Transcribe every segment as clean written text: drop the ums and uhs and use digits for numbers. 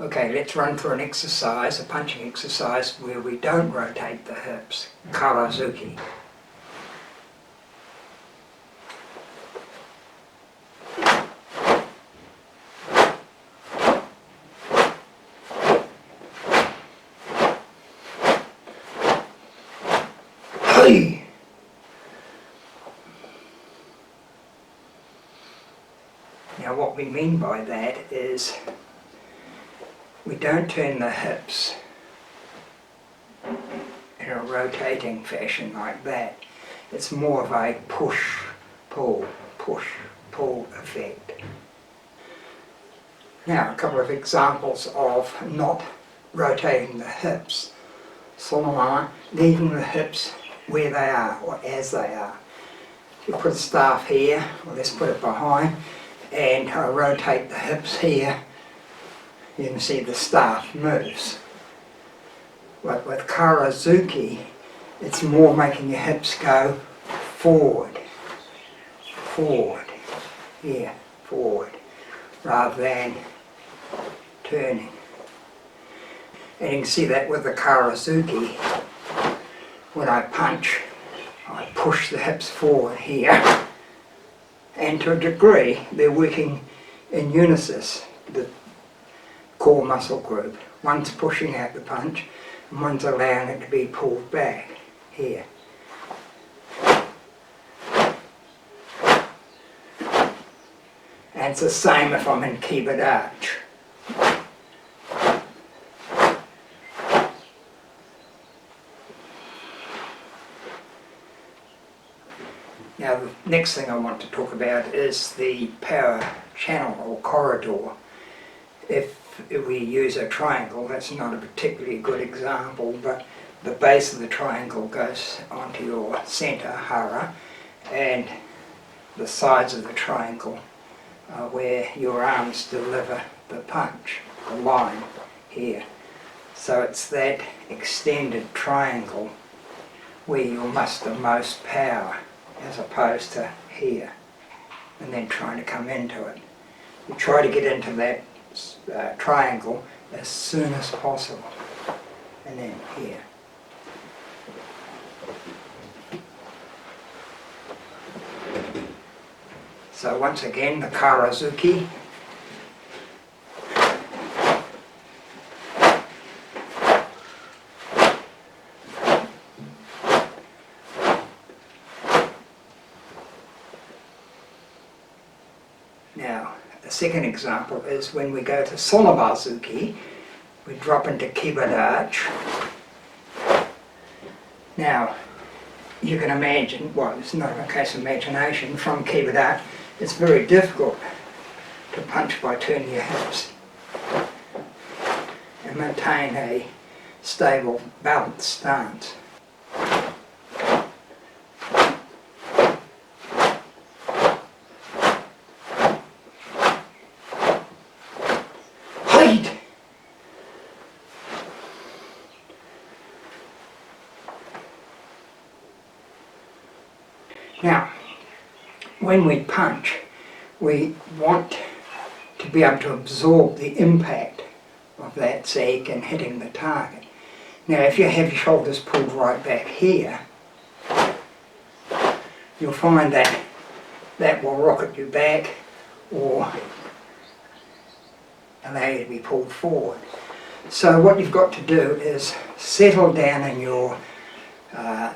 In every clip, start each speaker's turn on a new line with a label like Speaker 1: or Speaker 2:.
Speaker 1: Okay, let's run through an exercise, a punching exercise, where we don't rotate the hips. Karazuki. Hey! Now what we mean by that is we don't turn the hips in a rotating fashion like that. It's more of a push-pull effect. Now a couple of examples of not rotating the hips. Solomon, leaving the hips where they are or as they are. You put the staff here, or let's put it behind, and I rotate the hips here. You can see the staff moves. But with Karazuki, it's more making your hips go forward, here, forward, rather than turning. And you can see that with the Karazuki, when I punch, I push the hips forward here, and to a degree they're working in unison, the core muscle group. One's pushing out the punch and one's allowing it to be pulled back here. And it's the same if I'm in Kibadachi. Now the next thing I want to talk about is the power channel or corridor. If we use a triangle, that's not a particularly good example, but the base of the triangle goes onto your center, hara, and the sides of the triangle are where your arms deliver the punch, the line here. So it's that extended triangle where you'll muster most power, as opposed to here, and then trying to come into it. You try to get into that triangle as soon as possible, and then here. So once again, the Karazuki. Now, the second example is when we go to Sonobazuki, we drop into Kibadachi. Now, you can imagine, well, it's not a case of imagination, from Kibadachi, it's very difficult to punch by turning your hips and maintain a stable, balanced stance. Now, when we punch, we want to be able to absorb the impact of that sag and hitting the target. Now, if you have your shoulders pulled right back here, you'll find that that will rocket you back or allow you to be pulled forward. So what you've got to do is settle down in your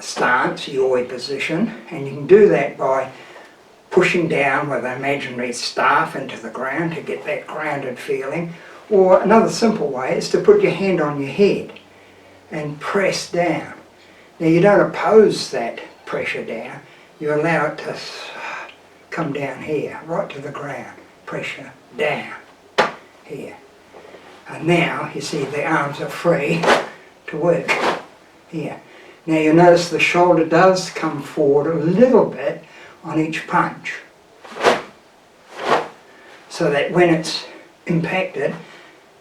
Speaker 1: stance, yoi position, and you can do that by pushing down with an imaginary staff into the ground to get that grounded feeling. Or another simple way is to put your hand on your head and press down. Now you don't oppose that pressure down, you allow it to come down here, right to the ground. Pressure down here. And now you see the arms are free to work here. Now you notice the shoulder does come forward a little bit on each punch, so that when it's impacted,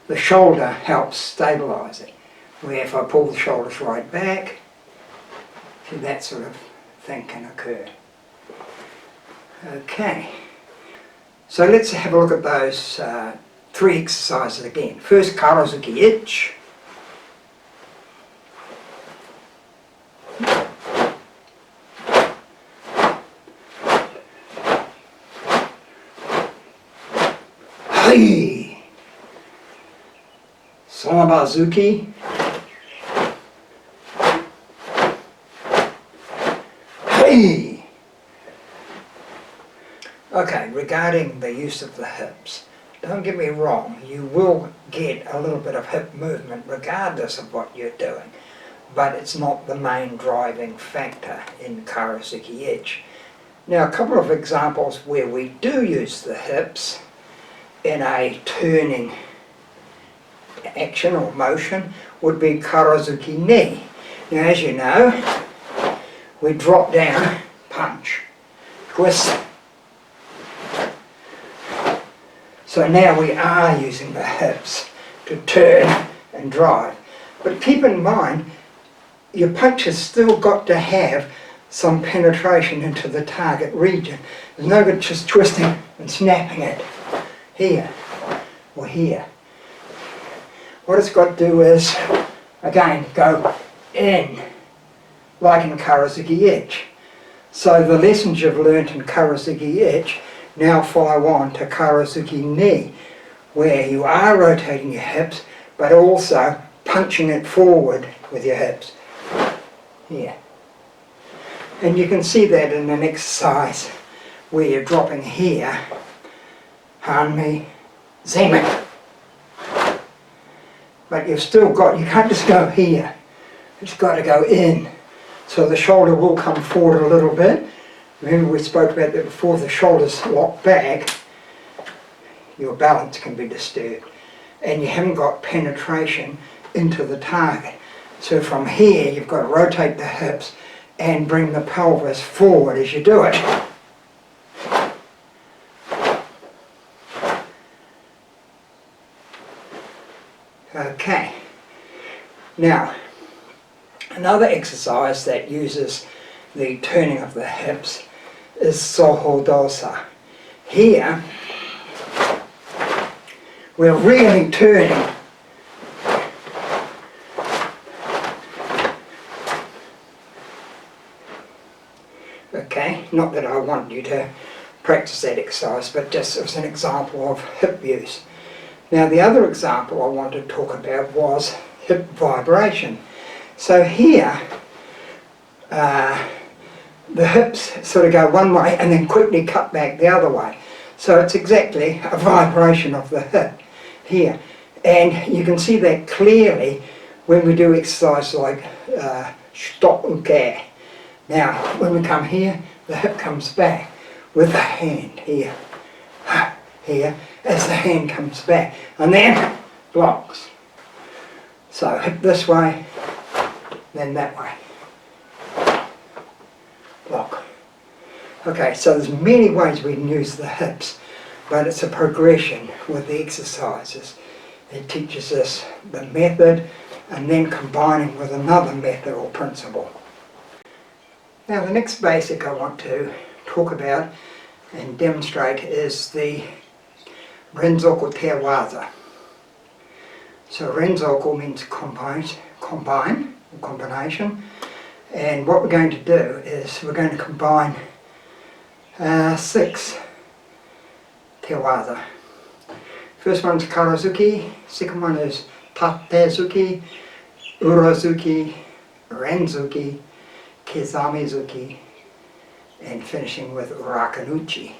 Speaker 1: the shoulder helps stabilise it. Where if I pull the shoulders right back, see, that sort of thing can occur. Okay, so let's have a look at those 3 exercises again. First, Karazuki Ich. Hey! Somabazuki. Hey! Okay, regarding the use of the hips, don't get me wrong, you will get a little bit of hip movement regardless of what you're doing, but it's not the main driving factor in Karazuki Ich. Now, a couple of examples where we do use the hips in a turning action or motion would be Karazuki Ni. Now, as you know, we drop down, punch, twist. So now we are using the hips to turn and drive. But keep in mind, your punch has still got to have some penetration into the target region. There's no good just twisting and snapping it here or here. What it's got to do is, again, go in, like in Karazuki Ich. So the lessons you've learnt in Karazuki Ich now follow on to Karazuki Ni, where you are rotating your hips, but also punching it forward with your hips. Here. And you can see that in an exercise where you're dropping here, Hanmi, Zemek. But you've still got, you can't just go here, it's got to go in. So the shoulder will come forward a little bit. Remember we spoke about that before, the shoulders lock back, your balance can be disturbed. And you haven't got penetration into the target. So from here you've got to rotate the hips and bring the pelvis forward as you do it. Okay, now another exercise that uses the turning of the hips is Soho Dosa. Here we're really turning. Okay, not that I want you to practice that exercise, but just as an example of hip use. Now the other example I wanted to talk about was hip vibration. So here, the hips sort of go one way and then quickly cut back the other way. So it's exactly a vibration of the hip here. And you can see that clearly when we do exercise like Stock Uke. Now, when we come here, the hip comes back with the hand here, here, as the hand comes back, and then blocks. So hip this way, then that way. Block. Okay, so there's many ways we can use the hips, but it's a progression with the exercises. It teaches us the method and then combining with another method or principle. Now the next basic I want to talk about and demonstrate is the Renzoku Tewaza. So Renzoku means combination, and what we're going to do is we're going to combine 6 Tewaza. First one's Karazuki, second one is Tatezuki, Urazuki, Renzuki, Kizamizuki, and finishing with Rakunuchi.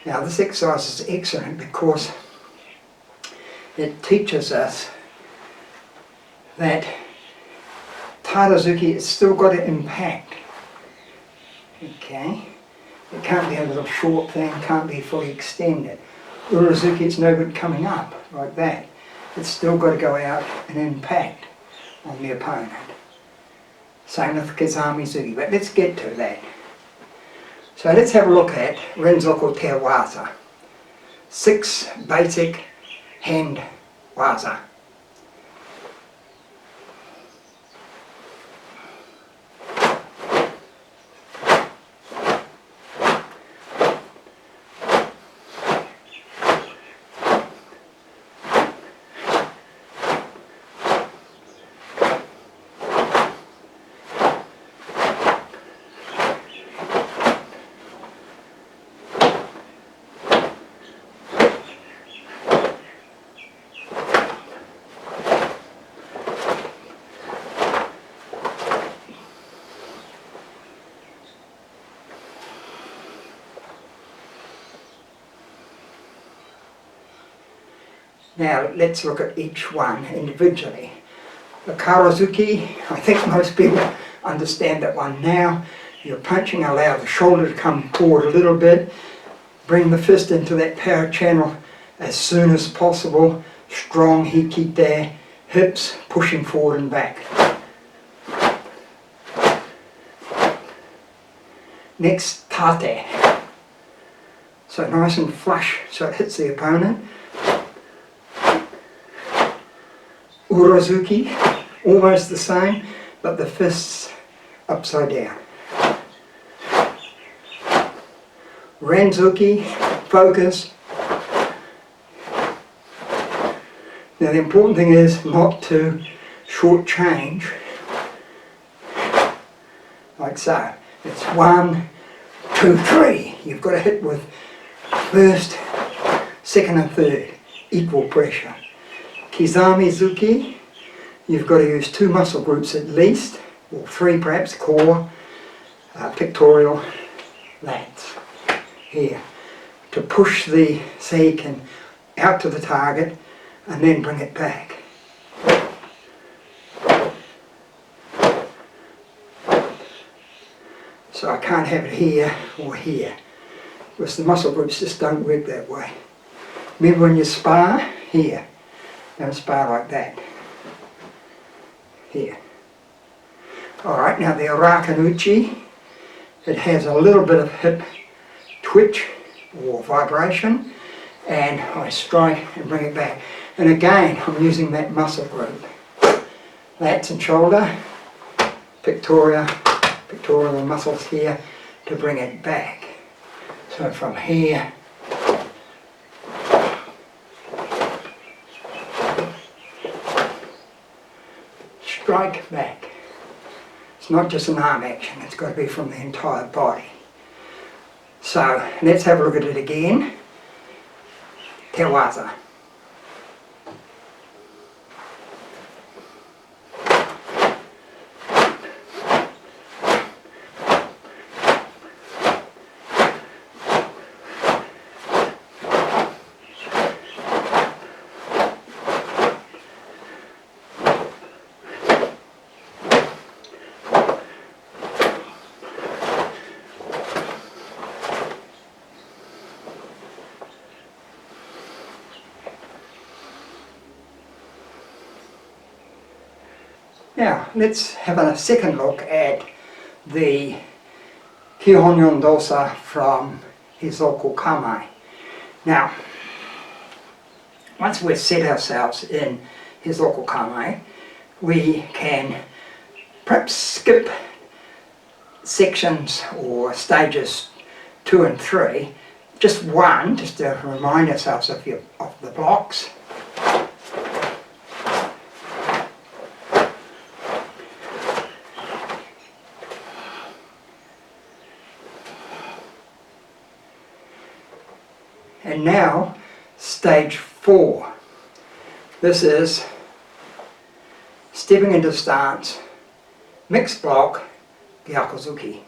Speaker 1: Now this exercise is excellent because it teaches us that Tadazuki has still got to impact. Okay? It can't be a little short thing, can't be fully extended. Urazuki, it's no good coming up like that. It's still got to go out and impact on the opponent. Same with Kizamizuki, but let's get to that. So let's have a look at Renzoku Tewaza. 6 basic hand waza. Now let's look at each one individually. The Karazuki, I think most people understand that one now. You're punching, allow the shoulder to come forward a little bit, bring the fist into that power channel as soon as possible, strong hiki there, hips pushing forward and back. Next, tate. So nice and flush so it hits the opponent. Urazuki, almost the same, but the fists upside down. Ranzuki, focus. Now the important thing is not to shortchange, like so. It's 1, 2, 3. You've got to hit with first, second and third, equal pressure. Kizami-zuki, you've got to use 2 muscle groups at least, or 3 perhaps, core, pectoral, lats. Here, to push the seiken out to the target and then bring it back. So I can't have it here or here, because the muscle groups just don't work that way. Remember when you spar, here, don't spar like that. Here. Alright, now the Arakanuchi, it has a little bit of hip twitch or vibration, and I strike and bring it back. And again, I'm using that muscle group. Lats and shoulder, pectoral muscles here to bring it back. So from here, strike back. It's not just an arm action, it's got to be from the entire body. So let's have a look at it again. Tewaza. Now, let's have a second look at the Kihonyon Dosa from Hizoku Kamae. Now, once we've set ourselves in Hizoku Kamae, we can perhaps skip sections or stages 2 and 3, just one, just to remind ourselves of the blocks. And now, stage 4. This is stepping into stance, mixed block, Gyakuzuki.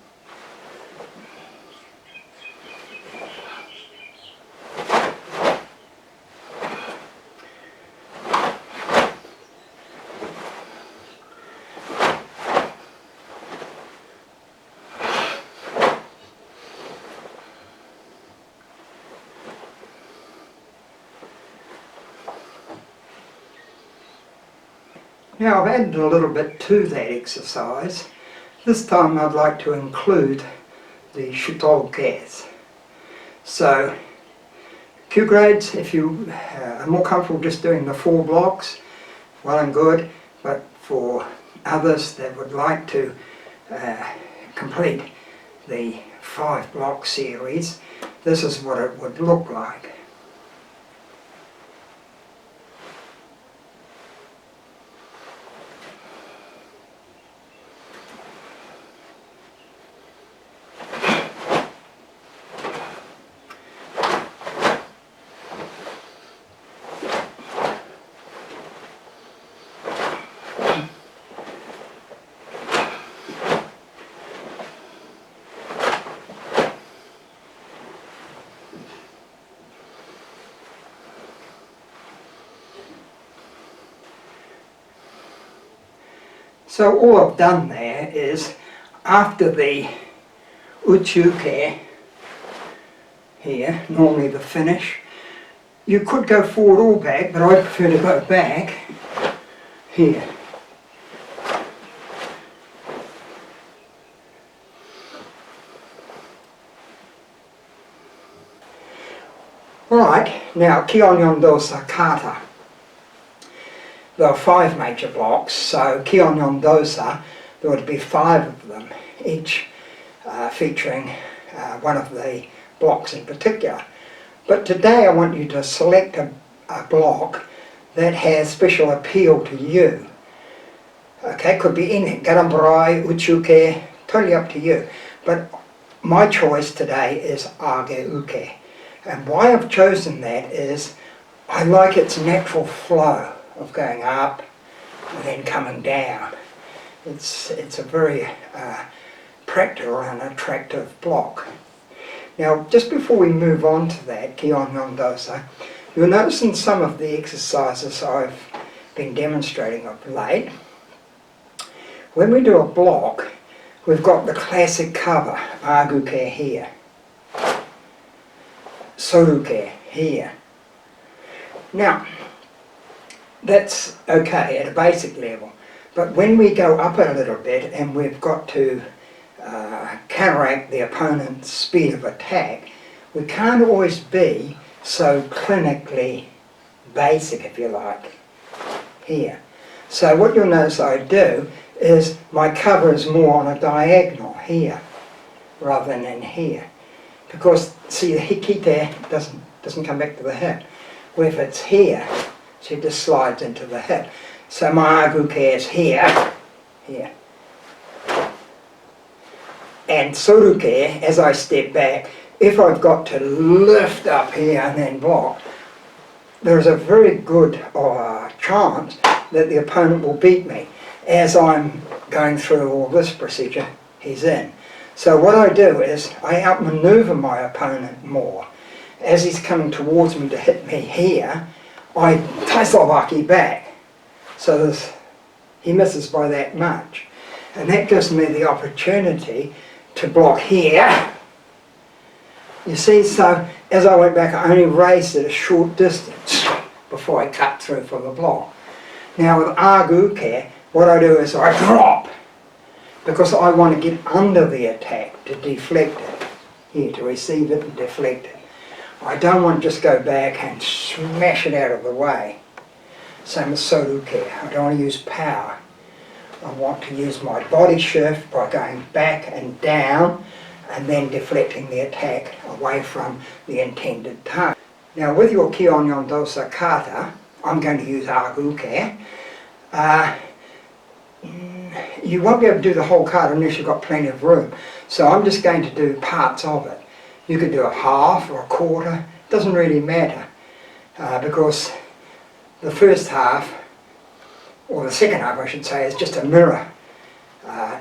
Speaker 1: Now I've added a little bit to that exercise. This time I'd like to include the Shutoges. So, Q grades, if you are more comfortable just doing the 4 blocks, well and good, but for others that would like to complete the 5 block series, this is what it would look like. So all I've done there is, after the uchuke here, normally the finish, you could go forward or back, but I prefer to go back here. Right, now Kihon-yon-dosa kata. There are 5 major blocks, so Kihon-yon-dosa, there would be 5 of them, each featuring one of the blocks in particular. But today I want you to select a block that has special appeal to you. Okay, could be anything, garambarai, uchuke, totally up to you. But my choice today is age-uke. And why I've chosen that is I like its natural flow of going up and then coming down. It's a very practical and attractive block. Now, just before we move on to that, Kihon-yon-dosa, you'll notice in some of the exercises I've been demonstrating of late, when we do a block, we've got the classic cover, age-uke here, soruke here. Now, that's okay at a basic level, but when we go up a little bit and we've got to counteract the opponent's speed of attack, we can't always be so clinically basic, if you like, here. So what you'll notice I do is my cover is more on a diagonal here rather than in here, because see the hikite doesn't come back to the hip. Where if it's here, see it just slides into the hip. So my age-uke is here, here. And soruke, as I step back, if I've got to lift up here and then block, there's a very good chance that the opponent will beat me. As I'm going through all this procedure, he's in. So what I do is I outmaneuver my opponent more. As he's coming towards me to hit me here, I taisawaki back. So he misses by that much. And that gives me the opportunity to block here. You see, so as I went back, I only raised it a short distance before I cut through for the block. Now with age-uke, what I do is I drop, because I want to get under the attack to deflect it, here, to receive it and deflect it. I don't want to just go back and smash it out of the way. Same as soruke, I don't want to use power. I want to use my body shift by going back and down and then deflecting the attack away from the intended target. Now with your Kihon-yon-dosa kata, I'm going to use age-uke. You won't be able to do the whole kata unless you've got plenty of room. So I'm just going to do parts of it. You could do a half or a quarter, it doesn't really matter, because the first half, or the second half I should say, is just a mirror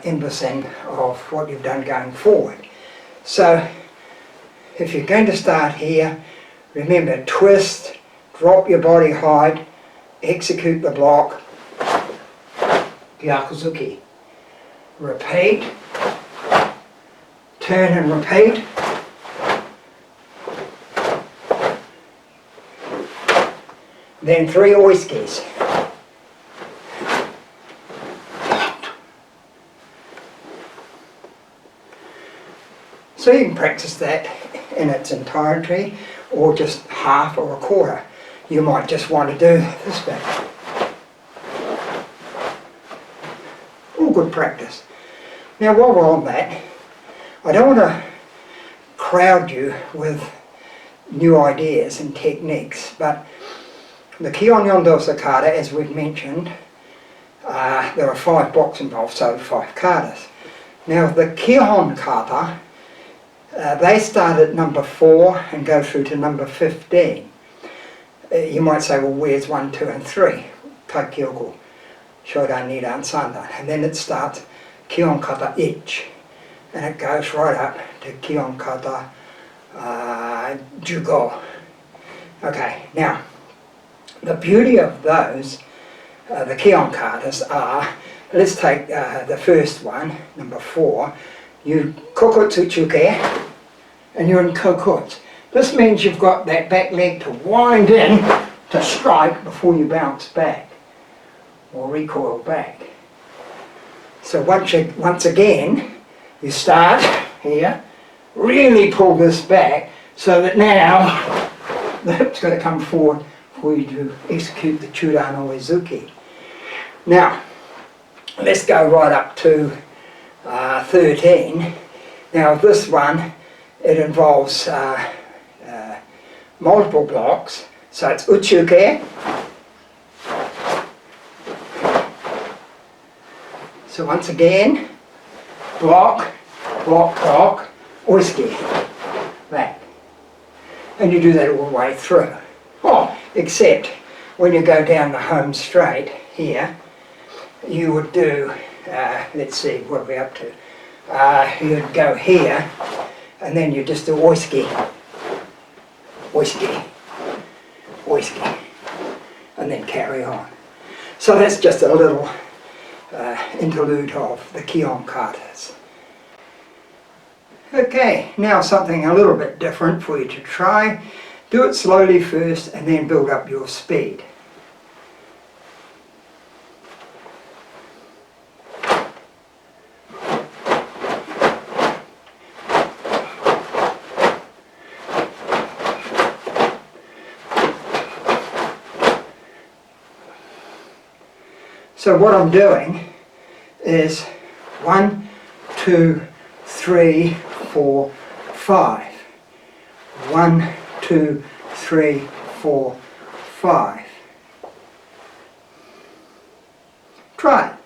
Speaker 1: impression of what you've done going forward. So if you're going to start here, remember, twist, drop your body height, execute the block, Gyakuzuki. Repeat, turn and repeat. Then 3 oiskis. So you can practice that in its entirety, or just half or a quarter. You might just want to do this bit. All good practice. Now while we're on that, I don't want to crowd you with new ideas and techniques, but the Kihon-yon-dosa kata, as we've mentioned, there are 5 blocks involved, so 5 katas. Now the Kihon kata, they start at number 4 and go through to number 15. You might say, well, where's 1, 2 and 3? Taikyoku, Shodan, Nidan, Sandan. And then it starts Kihon kata Ich, and it goes right up to Kihon kata Jugo. Okay, now the beauty of those, the Kihon katas, are let's take the first one, number 4. You kokotsuchuke, and you're in kokot. This means you've got that back leg to wind in to strike before you bounce back or recoil back. So once again, you start here, really pull this back so that now the hip's got to come forward for you to execute the Chudan or Uezuki. Now, let's go right up to 13. Now this one, it involves multiple blocks. So it's Uchuke. So once again, block, block, block, Oisuke, back. And you do that all the way through. Oh, except when you go down the home straight here, you would do, let's see, what are we up to? You'd go here, and then you just do Oisuke, Oisuke, Oisuke, and then carry on. So that's just a little interlude of the Kion katas. Okay, now something a little bit different for you to try. Do it slowly first and then build up your speed. So what I'm doing is 1, 2, 3, 4, 5. 1, 2, 3, 4, 5. Try it.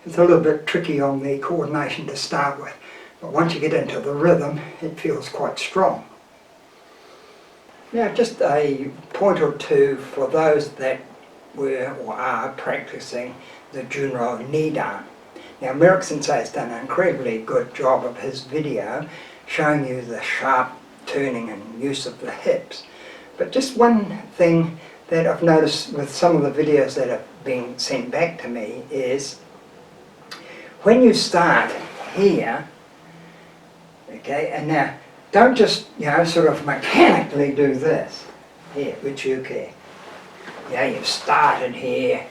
Speaker 1: It's a little bit tricky on the coordination to start with, but once you get into the rhythm, it feels quite strong. Now just a point or two for those that were or are practicing the Junro Nidan. Now Merrick Sensei has done an incredibly good job of his video showing you the sharp turning and use of the hips. But just one thing that I've noticed with some of the videos that have been sent back to me is when you start here, okay, and now don't just, sort of mechanically do this. Here, Uchuke. You've started here,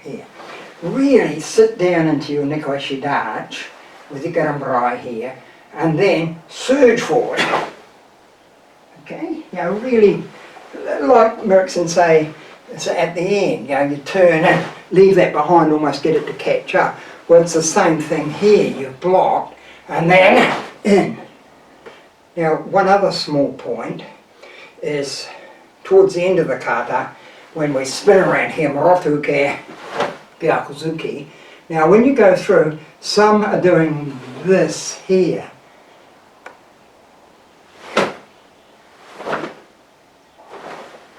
Speaker 1: here. Really sit down into your Nikoi Shidachi with your Garambarai here, and then surge forward. Okay? Really, like Merrick Sensei at the end, you turn and leave that behind, almost get it to catch up. Well, it's the same thing here. You've blocked, and then in. Now, one other small point is towards the end of the kata, when we spin around here, Morotuke, Byakuzuki. Now when you go through, some are doing this here.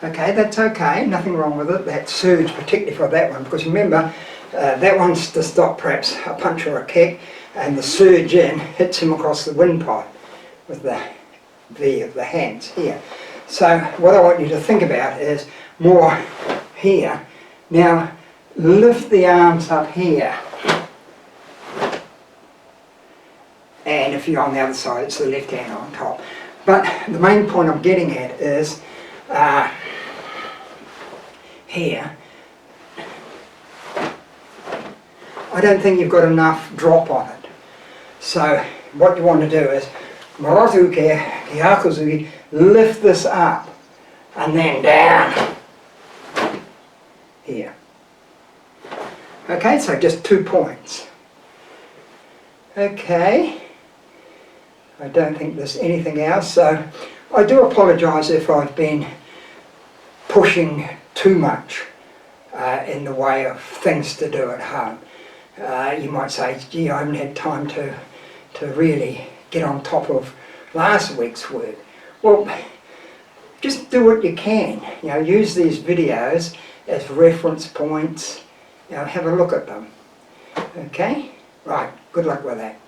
Speaker 1: Okay, that's okay, nothing wrong with it. That surge, particularly for that one, because remember, that one's to stop perhaps a punch or a kick, and the surge in hits him across the windpipe with the V of the hands here. So what I want you to think about is more here. Now lift the arms up here, and if you're on the other side, it's the left hand on top. But the main point I'm getting at is here. I don't think you've got enough drop on it. So what you want to do is Morotuke, Hyakuzuki, lift this up and then down here. Okay, so just 2 points. Okay, I don't think there's anything else, so I do apologise if I've been pushing too much in the way of things to do at home. You might say, gee, I haven't had time to really get on top of last week's work. Well, just do what you can. Use these videos as reference points. Have a look at them. Okay? Right, good luck with that.